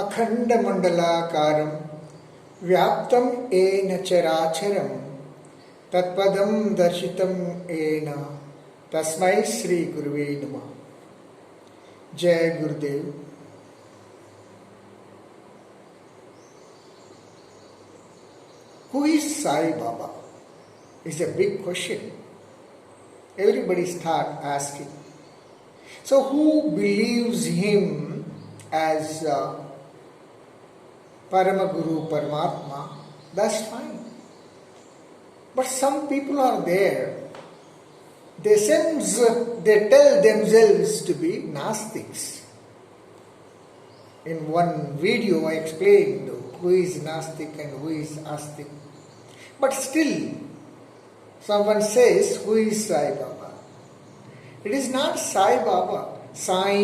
అఖండమండలాకారం వ్యాప్తం ఏన చరాచరం తత్పదం దర్శితం ఏన తస్మై శ్రీ గురువే నమః. జయ Gurudev. Who is Sai Baba? Is a big question. Everybody start asking. So who believes him as Paramaguru, Paramatma? That's fine. But some people are there. They tell themselves to be Nastics. In one video I explained who is Nastic and who is Astic. But still, someone says, who is Sai Baba? It is not Sai Baba, Sai.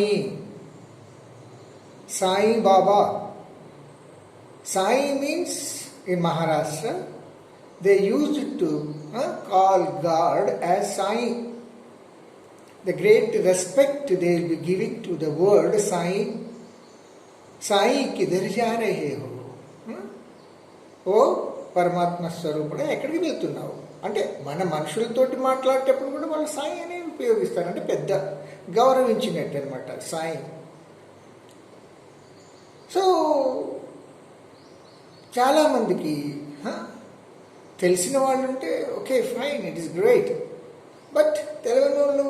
Sai Baba. Sai means, in Maharashtra, they used to call God as Sai. The great respect they will be giving to the word Sai. Sai kidhar ja rahe ho? ఓ పరమాత్మ స్వరూపుడే ఎక్కడికి వెళ్తున్నావు అంటే మన మనుషులతోటి మాట్లాడేటప్పుడు కూడా వాళ్ళు సాయి అని ఉపయోగిస్తారు. అంటే పెద్ద గౌరవించినట్టు అనమాట సాయి. సో చాలామందికి తెలిసిన వాళ్ళు ఉంటే okay fine, it is great. But తెలియని వాళ్ళు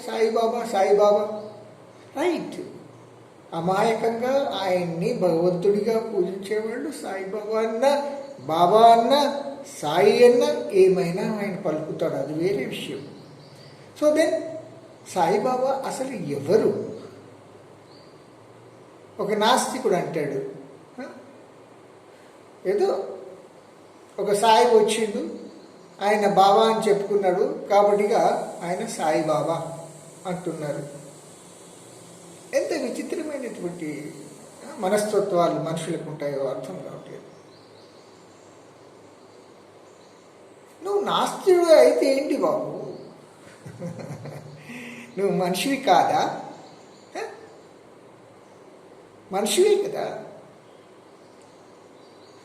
సాయిబాబా రైట్, అమాయకంగా ఆయన్ని భగవంతుడిగా పూజించేవాళ్ళు సాయిబాబా అన్న, బాబా అన్న, సాయి అన్న ఏమైనా ఆయన పలుకుతాడు, అది వేరే విషయం. సో దెన్ సాయిబాబా అసలు ఎవరు? ఒక నాస్తికుడు అంటాడు, ఏదో ఒక సాయి వచ్చిండు, ఆయన బాబా అని చెప్పుకున్నాడు కాబట్టిగా ఆయన సాయిబాబా అంటున్నారు. ఎంత విచిత్రమైనటువంటి మనస్తత్వాలు మనుషులకు ఉంటాయో అర్థం కావట్లేదు. నువ్వు నాస్తికుడు అయితే ఏంటి బాబు? నువ్వు మనిషివి కాదా? మనిషివే కదా.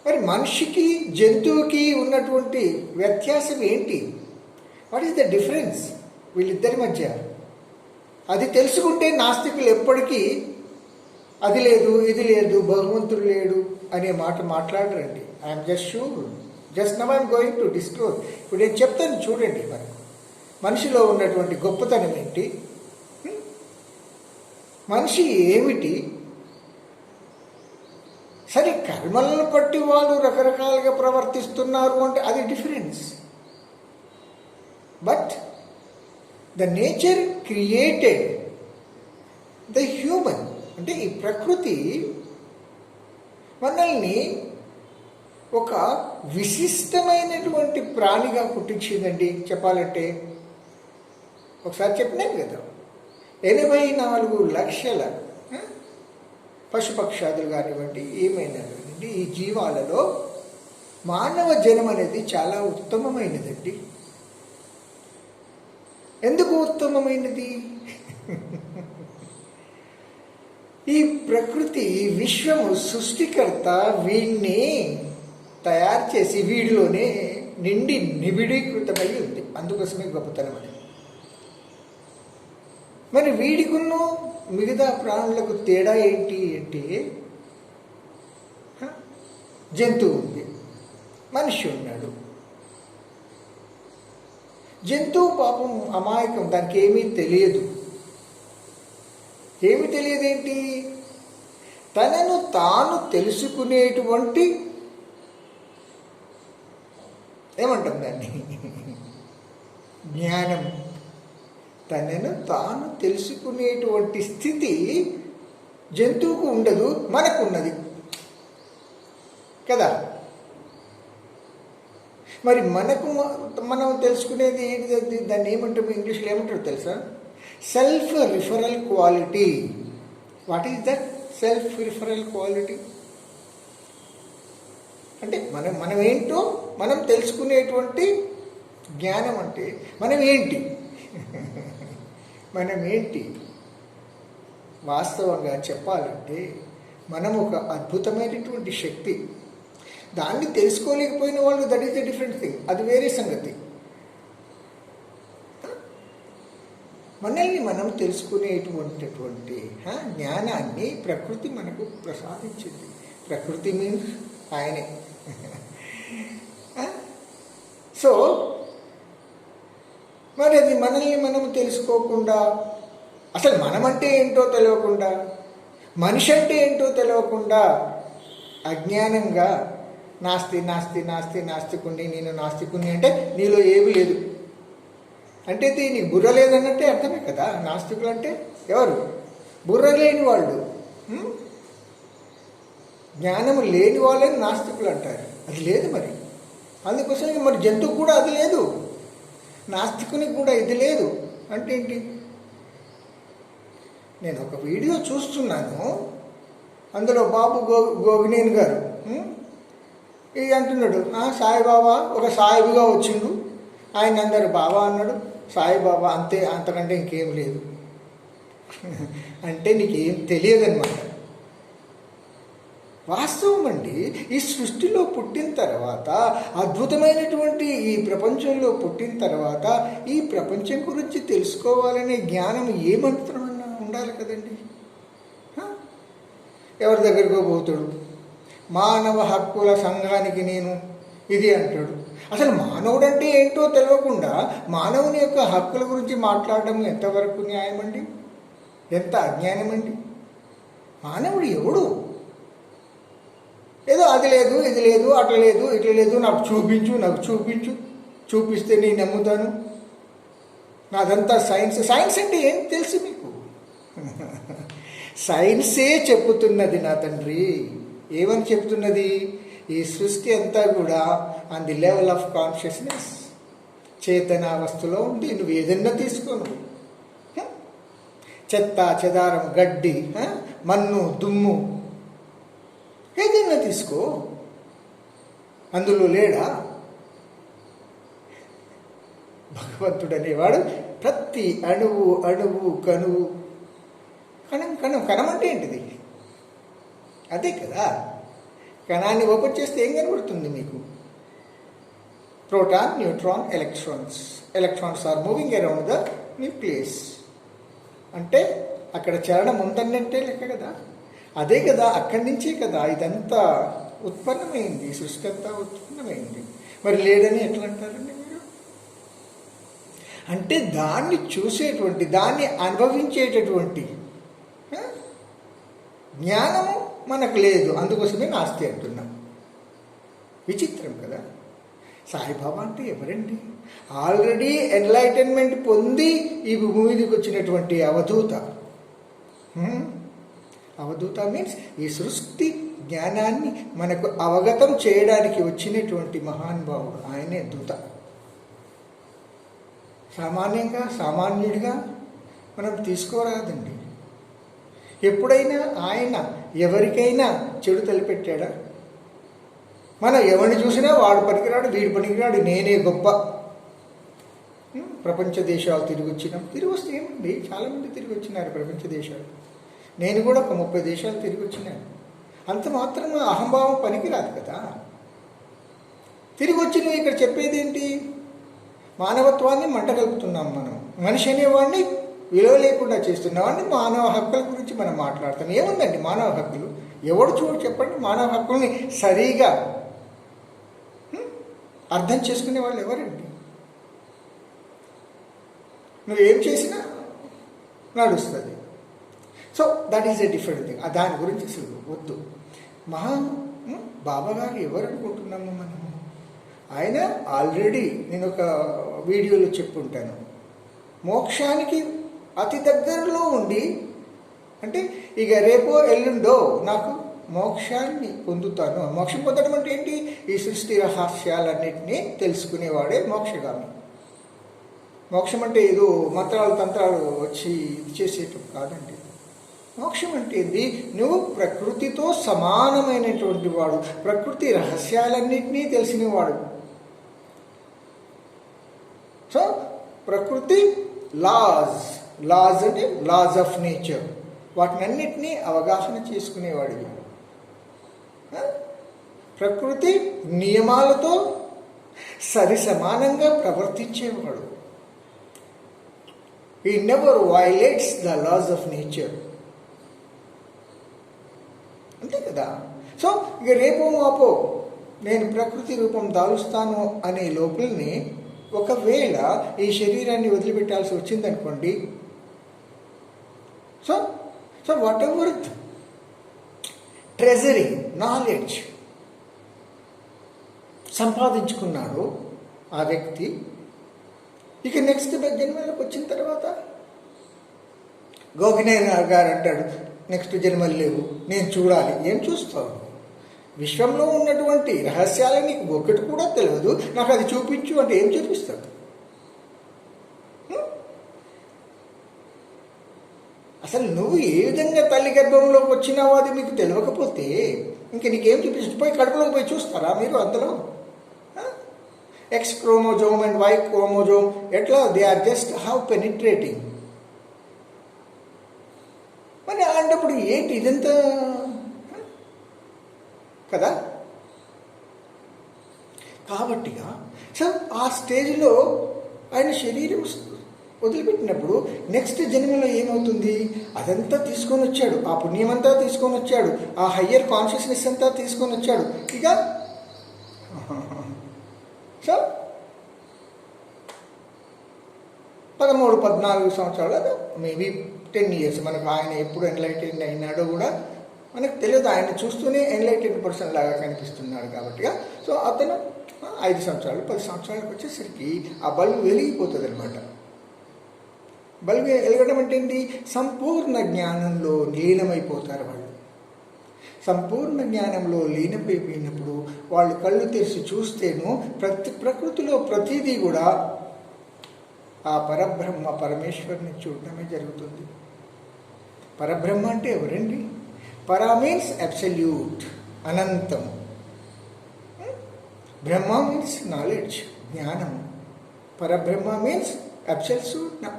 మరి మనిషికి జంతువుకి ఉన్నటువంటి వ్యత్యాసం ఏంటి? వాట్ ఈస్ ద డిఫరెన్స్ వీళ్ళిద్దరి మధ్య? అది తెలుసుకుంటే నాస్తికులు ఎప్పటికీ అది లేదు, ఇది లేదు, భగవంతుడు లేడు అనే మాట మాట్లాడరండి. I'm just sure, just now I'm going to disclose. ఇప్పుడు నేను చెప్తాను చూడండి, మనకు మనిషిలో ఉన్నటువంటి గొప్పతనం ఏంటి, మనిషి ఏమిటి. సరే, కర్మలను బట్టి వాళ్ళు రకరకాలుగా ప్రవర్తిస్తున్నారు అంటే అది difference. But the nature created the human, అంటే ఈ ప్రకృతి మనల్ని ఒక విశిష్టమైనటువంటి ప్రాణిగా పుట్టించిందండి. చెప్పాలంటే ఒకసారి చెప్పినాను కదా, 84 లక్షల పశుపక్షాదులు కానివ్వండి, ఏమైనా కానివ్వండి, ఈ జీవాలలో మానవ జన్మ అనేది చాలా ఉత్తమమైనదండి. ఎందుకు ఉత్తమమైనది? ఈ ప్రకృతి, విశ్వము సృష్టికర్త వీడిని తయారు చేసి వీడిలోనే నిండి నిబిడీకృతమై ఉంది. అందుకోసమే గొప్పతనం అది. మరి వీడికున్న మిగతా ప్రాణులకు తేడా ఏంటి అంటే, జంతువు ఉంది, మనిషి ఉన్నాడు. జంతువు పాపం అమాయకం, దానికి ఏమీ తెలియదు. ఏమి తెలియదేంటి? తనను తాను తెలుసుకునేటువంటి, ఏమంటాం దాన్ని, జ్ఞానం. తనను తాను తెలుసుకునేటువంటి స్థితి జంతువుకు ఉండదు, మనకున్నది కదా. మరి మనం తెలుసుకునేది ఏంటి? దాన్ని ఏమంటారు, ఇంగ్లీష్లో ఏమంటారు తెలుసా? Self referral quality. What is that self referral quality? అంటే మనం ఏంటో మనం తెలుసుకునేటువంటి జ్ఞానం. అంటే మనం ఏంటి వాస్తవంగా చెప్పాలంటే మనం ఒక అద్భుతమైనటువంటి శక్తి. దాన్ని తెలుసుకోలేకపోయిన వాళ్ళు, that is the different thing, అది వేరే సంగతి. మనల్ని మనం తెలుసుకునేటువంటి జ్ఞానాన్ని ప్రకృతి మనకు ప్రసాదించింది. ప్రకృతి మీన్స్ ఆయనే. సో మరి అది మనల్ని మనం తెలుసుకోకుండా, అసలు మనమంటే ఏంటో తెలియకుండా, మనిషి అంటే ఏంటో తెలియకుండా అజ్ఞానంగా నాస్తి నాస్తి నాస్తి నాస్తికుణ్ణి, నేను నాస్తికుణ్ణి అంటే నీలో ఏమీ లేదు అంటే నీకు బుర్ర లేదన్నట్టే అర్థమే కదా. నాస్తికులు అంటే ఎవరు? బుర్ర లేని వాళ్ళు, జ్ఞానము లేని వాళ్ళని నాస్తికులు అంటారు. అది లేదు మరి. అందుకోసం మరి జంతువుకు కూడా అది లేదు, నాస్తికునికి కూడా ఇది లేదు అంటే ఏంటి? నేను ఒక వీడియో చూస్తున్నాను, అందులో బాబు గోగినేని గారు ఇది అంటున్నాడు, సాయిబాబా ఒక సాయిబుగా వచ్చిండు, ఆయన అందరు బాబా అన్నాడు, సాయిబాబా అంతే, అంతకంటే ఇంకేం లేదు. అంటే నీకేం తెలియదన్నమాట. వాస్తవం అండి, ఈ సృష్టిలో పుట్టిన తర్వాత, అద్భుతమైనటువంటి ఈ ప్రపంచంలో పుట్టిన తర్వాత, ఈ ప్రపంచం గురించి తెలుసుకోవాలనే జ్ఞానం ఏమంటున్నా ఉండాలి కదండి. ఎవరి దగ్గరికో పోతాడు, మానవ హక్కుల సంఘానికి నేను ఇది అంటాడు. అసలు మానవుడంటే ఏంటో తెలియకుండా మానవుని యొక్క హక్కుల గురించి మాట్లాడడం ఎంతవరకు న్యాయం అండి? ఎంత అజ్ఞానం అండి? మానవుడు ఎవడు? ఏదో అది లేదు, ఇది లేదు, అట్లా లేదు, ఇట్లా లేదు, నాకు చూపించు, చూపిస్తే నేను నమ్ముతాను, నాదంతా సైన్స్. సైన్స్ అంటే ఏం తెలుసు మీకు? సైన్సే చెప్పుతున్నది నా తండ్రి. ఏమని చెప్తున్నది? ఈ సృష్టి అంతా కూడా on the level of consciousness, చేతనావస్థలో ఉంది. నువ్వు ఏదన్నా తీసుకోను, చెత్త చెదారం, గడ్డి, మన్ను, దుమ్ము, ఏదైనా తీసుకో, అందులో లేడా భగవంతుడు అనేవాడు? ప్రతి అణువు అణువు, కణువు, కణం అంటే ఏంటిది? అదే కదా. కణాన్ని ఓపెన్ చేస్తే ఏం కనబడుతుంది మీకు? Proton, neutron, electrons are moving around the nucleus. అంటే అక్కడ చలనం ఉందన్నట్టే లెక్క కదా. అదే కదా, అక్కడి నుంచే కదా ఇదంతా ఉత్పన్నమైంది, సృష్టి అంతా ఉత్పన్నమైంది. మరి లేడని ఎట్లా అంటారండి మీరు? అంటే దాన్ని చూసేటువంటి, దాన్ని అనుభవించేటటువంటి జ్ఞానము మనకు లేదు, అందుకోసమే నాస్తి అంటున్నాం. విచిత్రం కదా. సాయిబాబా అంటే ఎవరండి? ఆల్రెడీ ఎన్లైటన్మెంట్ పొంది ఈ భూమి మీదకి వచ్చినటువంటి అవధూత. అవధూత మీన్స్ ఈ సృష్టి జ్ఞానాన్ని మనకు అవగతం చేయడానికి వచ్చినటువంటి మహానుభావుడు, ఆయనే దూత. సామాన్యుడిగా మనం తీసుకోరాదండి. ఎప్పుడైనా ఆయన ఎవరికైనా చెడు తలపెట్టాడా? మనం ఎవరిని చూసినా వాడు పనికిరాడు, వీడు పనికిరాడు, నేనే గొప్ప. ప్రపంచ దేశాలు తిరిగి వస్తే ఏమండి, చాలామంది తిరిగి వచ్చినారు ప్రపంచ దేశాలు. నేను కూడా ఒక 30 దేశాలు తిరిగి వచ్చినాను. అంత మాత్రం అహంభావం పనికిరాదు కదా. తిరిగి వచ్చి నువ్వు ఇక్కడ చెప్పేది ఏంటి? మానవత్వాన్ని మంట కలుపుతున్నాం మనం. మనిషి అనేవాడిని విలువ లేకుండా చేస్తున్నామని మానవ హక్కుల గురించి మనం మాట్లాడతాం. ఏముందండి మానవ హక్కులు? ఎవడు చెప్పండి, మానవ హక్కుల్ని సరిగా అర్థం చేసుకునే వాళ్ళు ఎవరండి? నువ్వేం చేసినా నడుస్తుంది. So that is a different thing. దాని గురించి అసలు వద్దు. బాబాగారు ఎవరు అనుకుంటున్నాము మనము? ఆయన ఆల్రెడీ నేను ఒక వీడియోలో చెప్పుంటాను, మోక్షానికి అతి దగ్గరలో ఉండి, అంటే ఇక రేపో ఎల్లుండో నాకు మోక్షాన్ని పొందుతాను. మోక్షం పొందడం అంటే ఏంటి? ఈ సృష్టి రహస్యాలన్నింటినీ తెలుసుకునేవాడే మోక్షగామి. మోక్షం అంటే ఏదో మంత్రాలు తంత్రాలు వచ్చి ఇది చేసేటప్పుడు కాదండి. మోక్షం అంటే ఏంది? నువ్వు ప్రకృతితో సమానమైనటువంటి వాడు, ప్రకృతి రహస్యాలన్నింటినీ తెలిసినవాడు. సో ప్రకృతి లాస్ అంటే లాస్ ఆఫ్ నేచర్, వాటినన్నిటినీ అవగాహన చేసుకునేవాడివి. ప్రకృతి నియమాలతో సరి సమానంగా ప్రవర్తించేవాడు. He never violates the laws of nature. అంతే కదా. సో ఇక రేపో మాపో నేను ప్రకృతి రూపం దాలుస్తాను అనే లోపలని ఒకవేళ ఈ శరీరాన్ని వదిలిపెట్టాల్సి వచ్చిందనుకోండి, so so what ever treasury knowledge సంపాదించుకున్నాడు ఆ వ్యక్తి, ఇక నెక్స్ట్ జన్మలోకి వచ్చిన తర్వాత గోపినాథ్ గారు అంటాడు, నెక్స్ట్ జన్మలు లేవు, నేను చూడాలి. ఏం చూస్తావు? విశ్వంలో ఉన్నటువంటి రహస్యాలు నీకు ఒక్కటి కూడా తెలియదు, నాకు అది చూపించు అంటే ఏం చూపిస్తాడు? అసలు నువ్వు ఏ విధంగా తల్లి గర్భంలోకి వచ్చినావో అది మీకు తెలియకపోతే ఇంక నీకేం చూపించు? పోయి కడుపులోకి పోయి చూస్తారా మీరు? అందులో X chromosome and Y chromosome ఎట్లా they are just how penetrating. మరి అలాంటప్పుడు ఏంటి ఇదంతా కదా? కాబట్టిగా సో ఆ స్టేజ్లో ఆయన శరీరం వదిలిపెట్టినప్పుడు నెక్స్ట్ జన్మలో ఏమవుతుంది? అదంతా తీసుకొని వచ్చాడు, ఆ పుణ్యమంతా తీసుకొని వచ్చాడు, ఆ హయ్యర్ కాన్షియస్నెస్ అంతా తీసుకొని వచ్చాడు. ఇక సో 13-14 సంవత్సరాలు, మేబీ 10 years, మనకు ఆయన ఎప్పుడు ఎన్లైటెండ్ అయినాడో కూడా మనకు తెలియదు. ఆయన చూస్తూనే ఎన్లైటెండ్ పర్సన్ లాగా కనిపిస్తున్నాడు కాబట్టి. సో అతను 5 సంవత్సరాలు 10 సంవత్సరాలకు వచ్చేసరికి ఆ బల్బు వెలిగిపోతుంది అనమాట. బల్బు వెలగడం అంటే ఏంటి? సంపూర్ణ జ్ఞానంలో లీనమైపోతారు వాళ్ళు. సంపూర్ణ జ్ఞానంలో లీనమైపోయినప్పుడు వాళ్ళు కళ్ళు తెరిచి చూస్తేనో ప్రకృతిలో ప్రతిదీ కూడా ఆ పరబ్రహ్మ పరమేశ్వరుని చూడటమే జరుగుతుంది. పరబ్రహ్మ అంటే ఎవరండి? పరా మీన్స్ అబ్సల్యూట్, అనంతం. బ్రహ్మ మీన్స్ నాలెడ్జ్, జ్ఞానం. పరబ్రహ్మ మీన్స్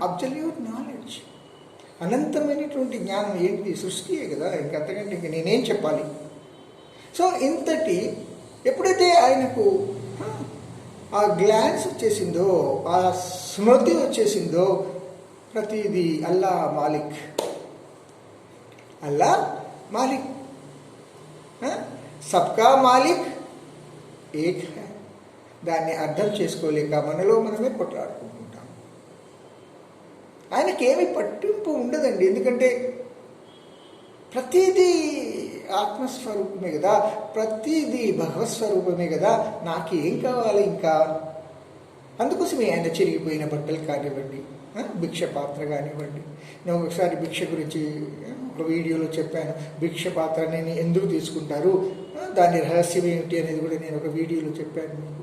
అబ్సల్యూట్ నాలెడ్జ్. అనంతమైనటువంటి జ్ఞానం ఏంటి? సృష్టియే కదా, ఇంకంతకంటే ఇంక నేనేం చెప్పాలి? సో ఇంతటి ఎప్పుడైతే ఆయనకు ఆ గ్లాన్స్ వచ్చేసిందో, ఆ స్మృతి వచ్చేసిందో, ప్రతిదీ అల్లా మాలిక్, అల్లా మాలిక్, సబ్కా మాలిక్ ఏక్ హై. దాన్ని అర్థం చేసుకోలేక మనలో మనమే కొట్లాడుకుంటాం. ఆయనకేమి పట్టింపు ఉండదండి, ఎందుకంటే ప్రతిదీ ఆత్మస్వరూపమే కదా, ప్రతిదీ భగవత్ స్వరూపమే కదా, నాకేం కావాలి ఇంకా? అందుకోసమే ఆయన చిరిగిపోయిన బట్టలు కానివ్వండి, భిక్ష పాత్ర కానివ్వండి. నేను ఒకసారి భిక్ష గురించి ఒక వీడియోలో చెప్పాను. భిక్ష పాత్రని ఎందుకు తీసుకుంటారు, దాని రహస్యం ఏమిటి అనేది కూడా నేను ఒక వీడియోలో చెప్పాను మీకు.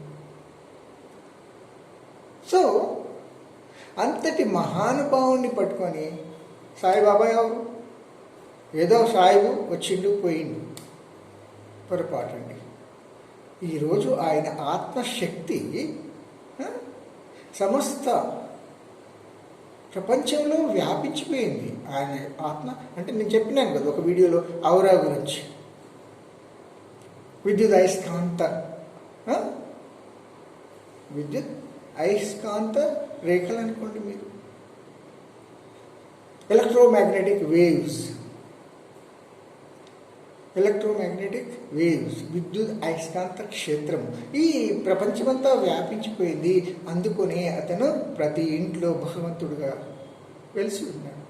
సో అంతటి మహానుభావుని పట్టుకొని సాయిబాబా ఎవరు? ఏదో సాయిబు వచ్చిండు పోయిండు, పొరపాటండి. ఈరోజు ఆయన ఆత్మశక్తి సమస్త ప్రపంచంలో వ్యాపించిపోయింది. ఆయన ఆత్మ అంటే నేను చెప్పినాను కదా ఒక వీడియోలో ఔరా గురించి. విద్యుత్ అయస్కాంత రేఖలు అనుకోండి మీరు, ఎలక్ట్రోమాగ్నెటిక్ వేవ్స్, విద్యుత్ అయస్కాంత క్షేత్రం ఈ ప్రపంచమంతా వ్యాపించిపోయింది. అందుకనే అతను ప్రతి ఇంట్లో భగవంతుడుగా వెలిసి ఉన్నాడు.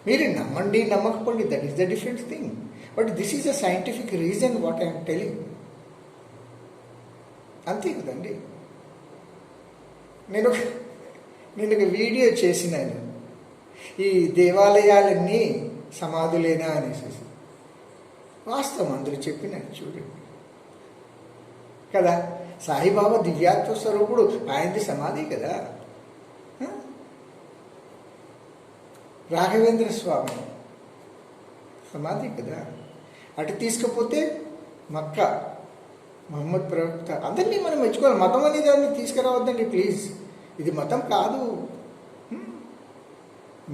మీరు నమ్మండి నమ్మకపోండి, that is the different thing. But this is the scientific reason what I'm telling. అంతే కదండి. నేను ఒక వీడియో చేసినాను, ఈ దేవాలయాలన్నీ సమాధులేనా అనేసి. వాస్తవం అందరూ చెప్పినాను చూడండి కదా. సాయిబాబా దివ్యాత్మ స్వరూపుడు, ఆయనది సమాధి కదా. రాఘవేంద్ర స్వామి సమాధి కదా. అటు తీసుకపోతే మక్కా, మహమ్మద్ ప్రవక్త, అందరినీ మనం మెచ్చుకోవాలి. మతం అనేది దాన్ని తీసుకురావద్దండి ప్లీజ్. ఇది మతం కాదు,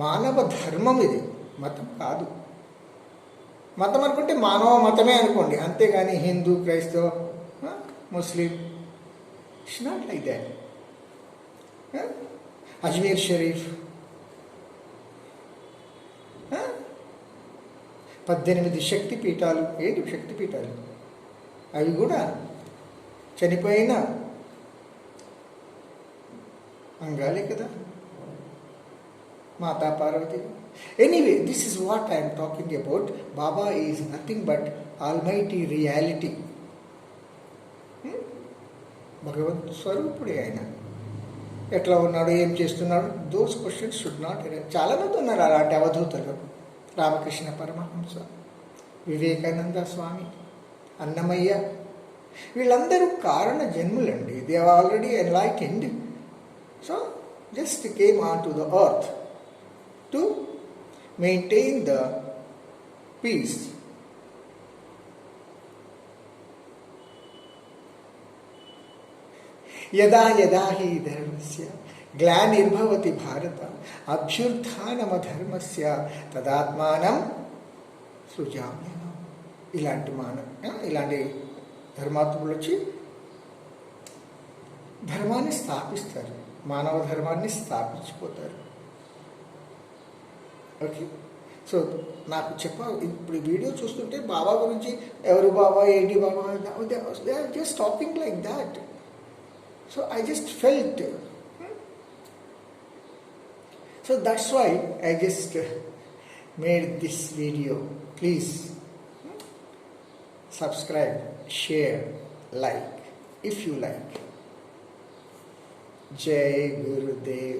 మానవ ధర్మం ఇది, మతం కాదు. మతం అనుకుంటే మానవ మతమే అనుకోండి, అంతేగాని హిందూ, క్రైస్తవ, Muslim, it's not like that. Ajmer Sharif, 18 శక్తి పీఠాలు. ఏంటి శక్తి పీఠాలు? అవి కూడా చనిపోయిన అంగాలే కదా, Mata Parvati. Anyway, this is what I'm talking about. Baba is nothing but almighty reality. భగవంత్ స్వరూపుడే ఆయన. ఎట్లా ఉన్నాడు, ఏం చేస్తున్నాడు, దోస్ క్వశ్చన్స్ షుడ్ నాట్. చాలామంది ఉన్నారు అలాంటి అవధూతలు. రామకృష్ణ పరమహంస, వివేకానంద స్వామి, అన్నమయ్య, వీళ్ళందరూ కారణ జన్ములండి. They are already enlightened. So just came on to the earth to maintain the peace. యదా యదా హి ధర్మస్య గ్లానిర్భవతి భారత అభ్యుత్థానమధర్మస్య తదాత్మానం సృజామ్యహం. ఇలాంటి ధర్మాత్ములు వచ్చి ధర్మాన్ని స్థాపిస్తారు, మానవ ధర్మాన్ని స్థాపించిపోతారు. ఓకే, సో నాకు ఇప్పుడు ఈ వీడియో చూస్తుంటే బాబా గురించి ఎవరు బాబా, ఏంటి Baba, they are just talking like that. So I just felt. So that's why I just made this video. Please subscribe, share, like if you like. Jai Gurudev.